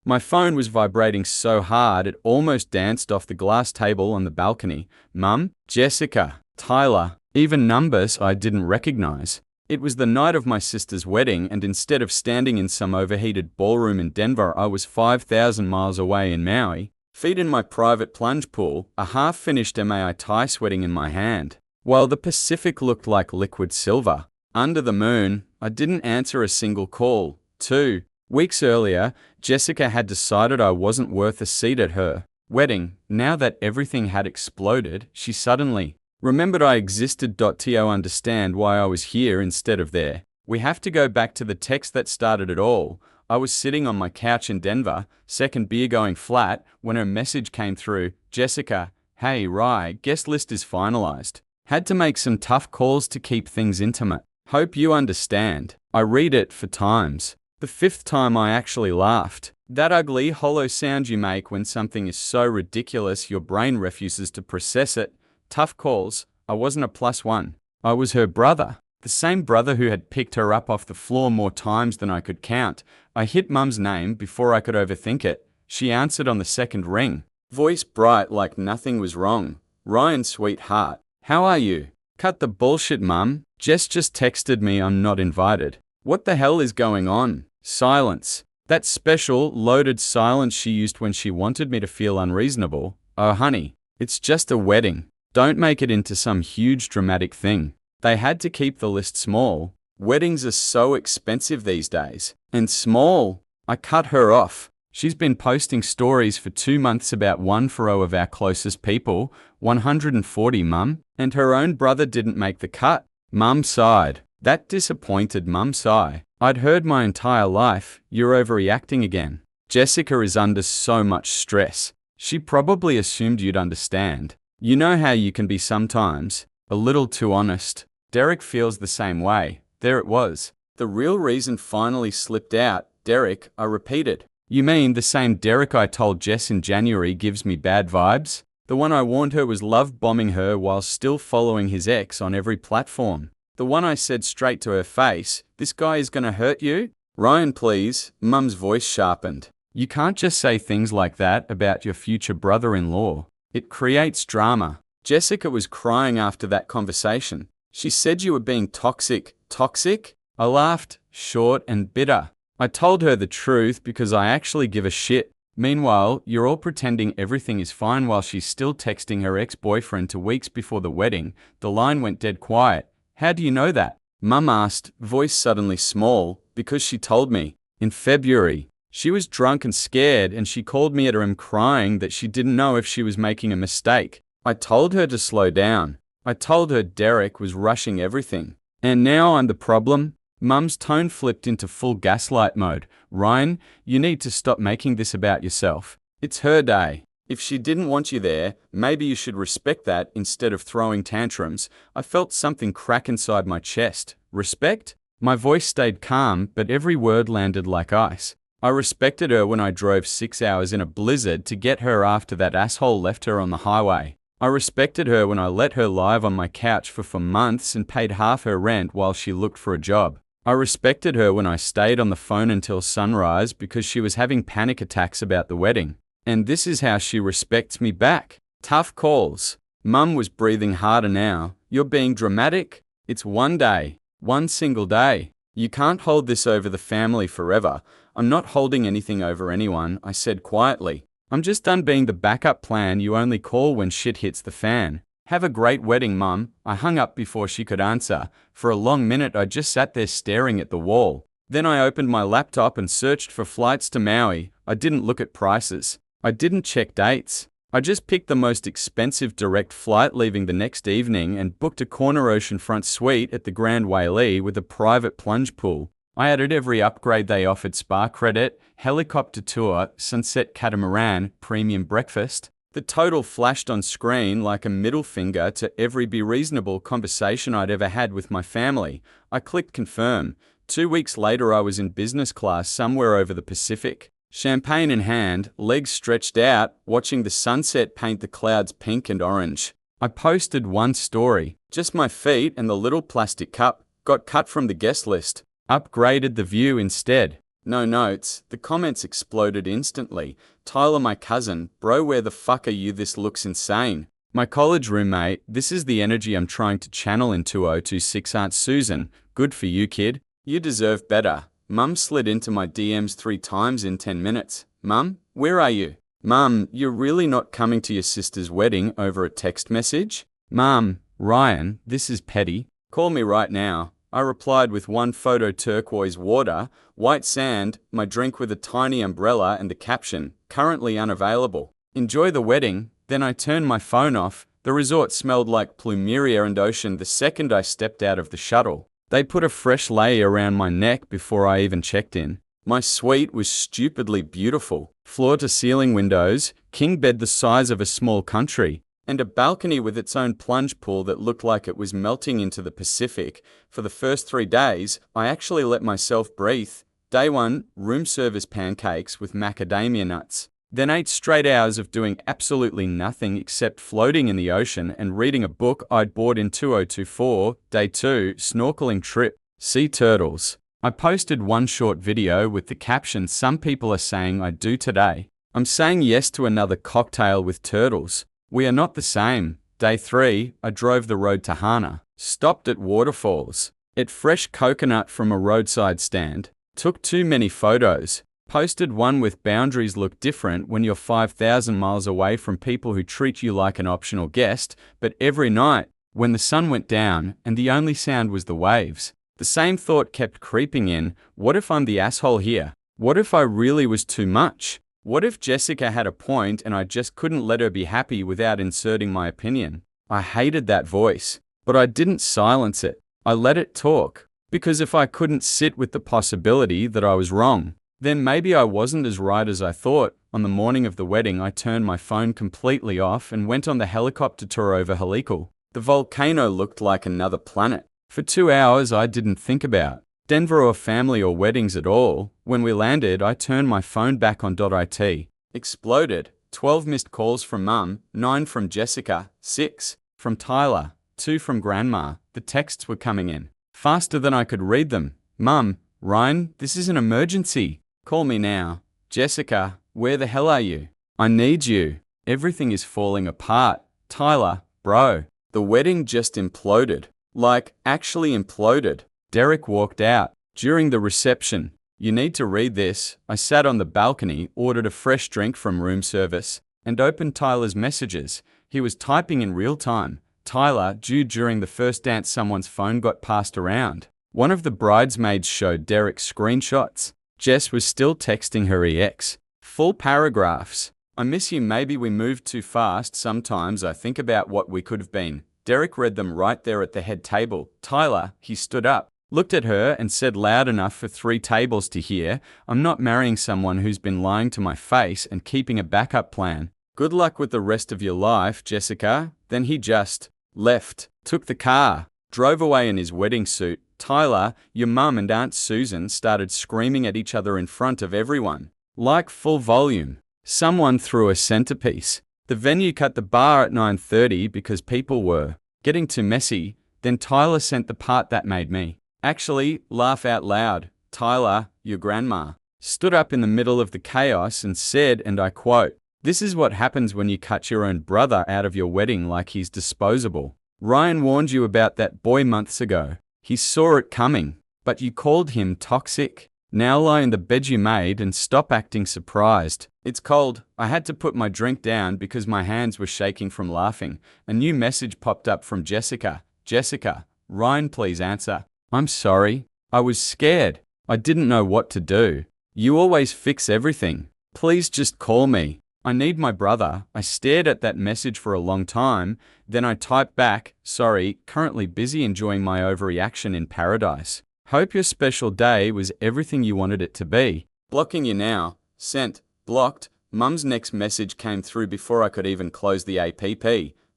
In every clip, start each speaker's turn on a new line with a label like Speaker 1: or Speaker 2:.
Speaker 1: My phone was vibrating so hard it almost danced off the glass table on the balcony. Mum, Jessica, Tyler, even numbers I didn't recognize. It was the night of my sister's wedding, and instead of standing in some overheated ballroom in Denver, I was 5,000 miles away in Maui, feet in my private plunge pool, a half-finished aita sweating in my hand. While the Pacific looked like liquid silver, under the moon, I didn't answer a single call. 2 weeks earlier, Jessica had decided I wasn't worth a seat at her wedding. Now that everything had exploded, she suddenly remembered I existed. To understand why I was here instead of there. We have to go back to the text that started it all. I was sitting on my couch in Denver, second beer going flat, when her message came through. Jessica, hey Rye, guest list is finalized. Had to make some tough calls to keep things intimate. Hope you understand. I read it 4 times. The 5th time I actually laughed. That ugly, hollow sound you make when something is so ridiculous your brain refuses to process it. Tough calls. I wasn't a +1. I was her brother. The same brother who had picked her up off the floor more times than I could count. I hit Mum's name before I could overthink it. She answered on the 2nd ring. Voice bright like nothing was wrong. Ryan, sweetheart. How are you? Cut the bullshit, Mum. Jess just texted me I'm not invited. What the hell is going on? Silence. That special, loaded silence she used when she wanted me to feel unreasonable. Oh honey, it's just a wedding. Don't make it into some huge dramatic thing. They had to keep the list small. Weddings are so expensive these days. And small. I cut her off. She's been posting stories for 2 months about 1/4 of our closest people, 140 Mum, and her own brother didn't make the cut. Mum sighed. That disappointed Mum sigh. I'd heard my entire life, you're overreacting again. Jessica is under so much stress. She probably assumed you'd understand. You know how you can be sometimes, a little too honest. Derek feels the same way. There it was. The real reason finally slipped out. Derek, I repeated. You mean the same Derek I told Jess in January gives me bad vibes? The one I warned her was love bombing her while still following his ex on every platform. The one I said straight to her face, this guy is gonna hurt you? Ryan, please. Mum's voice sharpened. You can't just say things like that about your future brother-in-law. It creates drama. Jessica was crying after that conversation. She said you were being toxic. Toxic? I laughed, short and bitter. I told her the truth because I actually give a shit. Meanwhile, you're all pretending everything is fine while she's still texting her ex-boyfriend 2 weeks before the wedding. The line went dead quiet. How do you know that? Mum asked, voice suddenly small, because she told me. In February. She was drunk and scared, and she called me at her room crying that she didn't know if she was making a mistake. I told her to slow down. I told her Derek was rushing everything. And now I'm the problem? Mum's tone flipped into full gaslight mode. Ryan, you need to stop making this about yourself. It's her day. If she didn't want you there, maybe you should respect that instead of throwing tantrums. I felt something crack inside my chest. Respect? My voice stayed calm, but every word landed like ice. I respected her when I drove 6 hours in a blizzard to get her after that asshole left her on the highway. I respected her when I let her live on my couch for months and paid half her rent while she looked for a job. I respected her when I stayed on the phone until sunrise because she was having panic attacks about the wedding. And this is how she respects me back. Tough calls. Mum was breathing harder now. You're being dramatic? It's one day. One single day. You can't hold this over the family forever. I'm not holding anything over anyone, I said quietly. I'm just done being the backup plan you only call when shit hits the fan. Have a great wedding, Mum. I hung up before she could answer. For a long minute I just sat there staring at the wall. Then I opened my laptop and searched for flights to Maui. I didn't look at prices. I didn't check dates. I just picked the most expensive direct flight leaving the next evening and booked a corner oceanfront suite at the Grand Wailea with a private plunge pool. I added every upgrade they offered: spa credit, helicopter tour, sunset catamaran, premium breakfast. The total flashed on screen like a middle finger to every be reasonable conversation I'd ever had with my family. I clicked confirm. 2 weeks later I was in business class somewhere over the Pacific. Champagne in hand, legs stretched out, watching the sunset paint the clouds pink and orange. I posted one story. Just my feet and the little plastic cup. Got cut from the guest list. Upgraded the view instead. No notes. The comments exploded instantly. Tyler, my cousin. Bro, where the fuck are you? This looks insane. My college roommate. This is the energy I'm trying to channel in 2026. Aunt Susan. Good for you, kid. You deserve better. Mum slid into my DMs 3 times in 10 minutes. Mum, where are you? Mum, you're really not coming to your sister's wedding over a text message? Mum, Ryan, this is petty. Call me right now. I replied with one photo: turquoise water, white sand, my drink with a tiny umbrella and the caption, currently unavailable. Enjoy the wedding. Then I turned my phone off. The resort smelled like plumeria and ocean the second I stepped out of the shuttle. They put a fresh layer around my neck before I even checked in. My suite was stupidly beautiful. Floor-to-ceiling windows, king bed the size of a small country, and a balcony with its own plunge pool that looked like it was melting into the Pacific. For the first 3 days, I actually let myself breathe. Day 1, room service pancakes with macadamia nuts. Then 8 straight hours of doing absolutely nothing except floating in the ocean and reading a book I'd bought in 2024. Day 2, snorkeling trip. Sea turtles. I posted one short video with the caption, some people are saying I do today. I'm saying yes to another cocktail with turtles. We are not the same. Day 3, I drove the road to Hana. Stopped at waterfalls. Ate fresh coconut from a roadside stand. Took too many photos. Posted one with boundaries look different when you're 5,000 miles away from people who treat you like an optional guest, but every night, when the sun went down and the only sound was the waves, the same thought kept creeping in, what if I'm the asshole here? What if I really was too much? What if Jessica had a point and I just couldn't let her be happy without inserting my opinion? I hated that voice, but I didn't silence it. I let it talk. Because if I couldn't sit with the possibility that I was wrong, then maybe I wasn't as right as I thought. On the morning of the wedding, I turned my phone completely off and went on the helicopter tour over Helikal. The volcano looked like another planet. For 2 hours, I didn't think about Denver or family or weddings at all. When we landed, I turned my phone back on .it. Exploded. 12 missed calls from Mum, 9 from Jessica, 6 from Tyler, 2 from Grandma. The texts were coming in faster than I could read them. Mum, Ryan, this is an emergency. Call me now. Jessica, where the hell are you? I need you. Everything is falling apart. Tyler, bro. The wedding just imploded. Like, actually imploded. Derek walked out. During the reception, you need to read this. I sat on the balcony, ordered a fresh drink from room service, and opened Tyler's messages. He was typing in real time. Tyler, due during the first dance, someone's phone got passed around. One of the bridesmaids showed Derek screenshots. Jess was still texting her ex. Full paragraphs. I miss you, maybe we moved too fast. Sometimes I think about what we could have been. Derek read them right there at the head table. Tyler, he stood up, looked at her and said loud enough for 3 tables to hear, I'm not marrying someone who's been lying to my face and keeping a backup plan. Good luck with the rest of your life, Jessica. Then he just left, took the car, drove away in his wedding suit. Tyler, your mum and Aunt Susan started screaming at each other in front of everyone. Like full volume. Someone threw a centerpiece. The venue cut the bar at 9:30 because people were getting too messy. Then Tyler sent the part that made me actually laugh out loud. Tyler, your grandma, stood up in the middle of the chaos and said, and I quote, "This is what happens when you cut your own brother out of your wedding like he's disposable. Ryan warned you about that boy months ago. He saw it coming, but you called him toxic. Now lie in the bed you made and stop acting surprised. It's cold." I had to put my drink down because my hands were shaking from laughing. A new message popped up from Jessica. Jessica, Ryan, please answer. I'm sorry. I was scared. I didn't know what to do. You always fix everything. Please just call me. I need my brother. I stared at that message for a long time. Then I typed back, sorry, currently busy enjoying my overreaction in paradise. Hope your special day was everything you wanted it to be. Blocking you now. Sent. Blocked. Mum's next message came through before I could even close the app.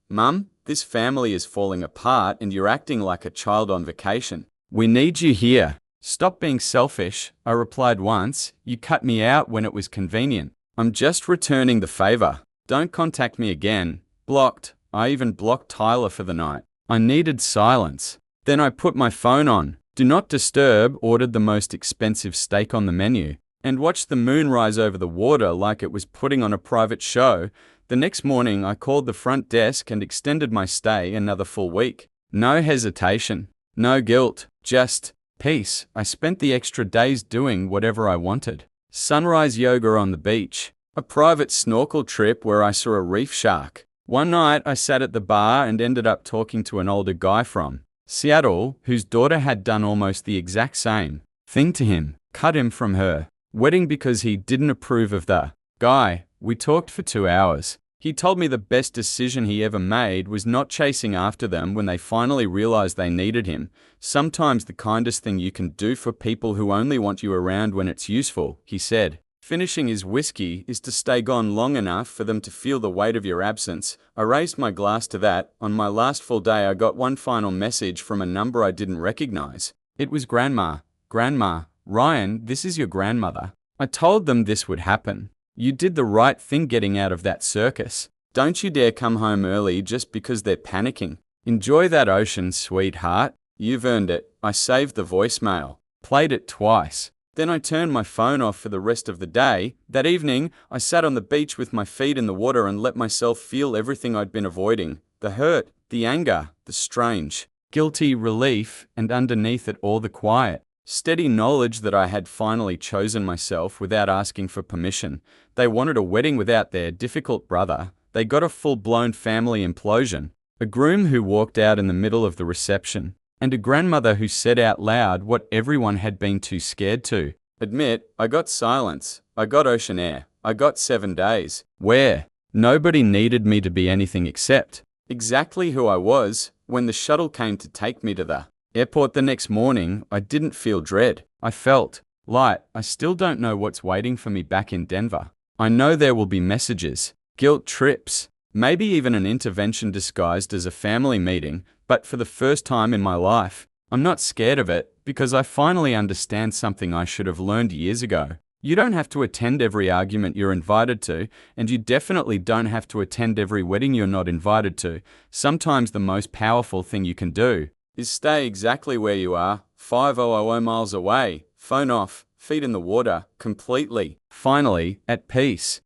Speaker 1: Mum, this family is falling apart and you're acting like a child on vacation. We need you here. Stop being selfish. I replied once. You cut me out when it was convenient. I'm just returning the favor. Don't contact me again. Blocked. I even blocked Tyler for the night. I needed silence. Then I put my phone on. Do not disturb, ordered the most expensive steak on the menu, and watched the moon rise over the water like it was putting on a private show. The next morning, I called the front desk and extended my stay another full week. No hesitation, no guilt, just peace. I spent the extra days doing whatever I wanted. Sunrise yoga on the beach, a private snorkel trip where I saw a reef shark. One night, I sat at the bar and ended up talking to an older guy from Seattle, whose daughter had done almost the exact same thing to him, cut him from her wedding because he didn't approve of the guy. We talked for 2 hours. He told me the best decision he ever made was not chasing after them when they finally realized they needed him. Sometimes the kindest thing you can do for people who only want you around when it's useful, he said, finishing his whiskey, is to stay gone long enough for them to feel the weight of your absence. I raised my glass to that. On my last full day, I got one final message from a number I didn't recognize. It was Grandma. Grandma, Ryan, this is your grandmother. I told them this would happen. You did the right thing getting out of that circus. Don't you dare come home early just because they're panicking. Enjoy that ocean, sweetheart. You've earned it. I saved the voicemail. Played it twice. Then I turned my phone off for the rest of the day. That evening, I sat on the beach with my feet in the water and let myself feel everything I'd been avoiding. The hurt, the anger, the strange, guilty relief, and underneath it all the quiet, steady knowledge that I had finally chosen myself without asking for permission. They wanted a wedding without their difficult brother. They got a full-blown family implosion. A groom who walked out in the middle of the reception, and a grandmother who said out loud what everyone had been too scared to admit. I got silence. I got ocean air. I got 7 days, where nobody needed me to be anything except exactly who I was. When the shuttle came to take me to the airport the next morning, I didn't feel dread. I felt light. I still don't know what's waiting for me back in Denver. I know there will be messages, guilt trips, maybe even an intervention disguised as a family meeting, but for the first time in my life, I'm not scared of it because I finally understand something I should have learned years ago. You don't have to attend every argument you're invited to, and you definitely don't have to attend every wedding you're not invited to. Sometimes the most powerful thing you can do is stay exactly where you are, 5,000 miles away, phone off, feet in the water, completely, finally, at peace.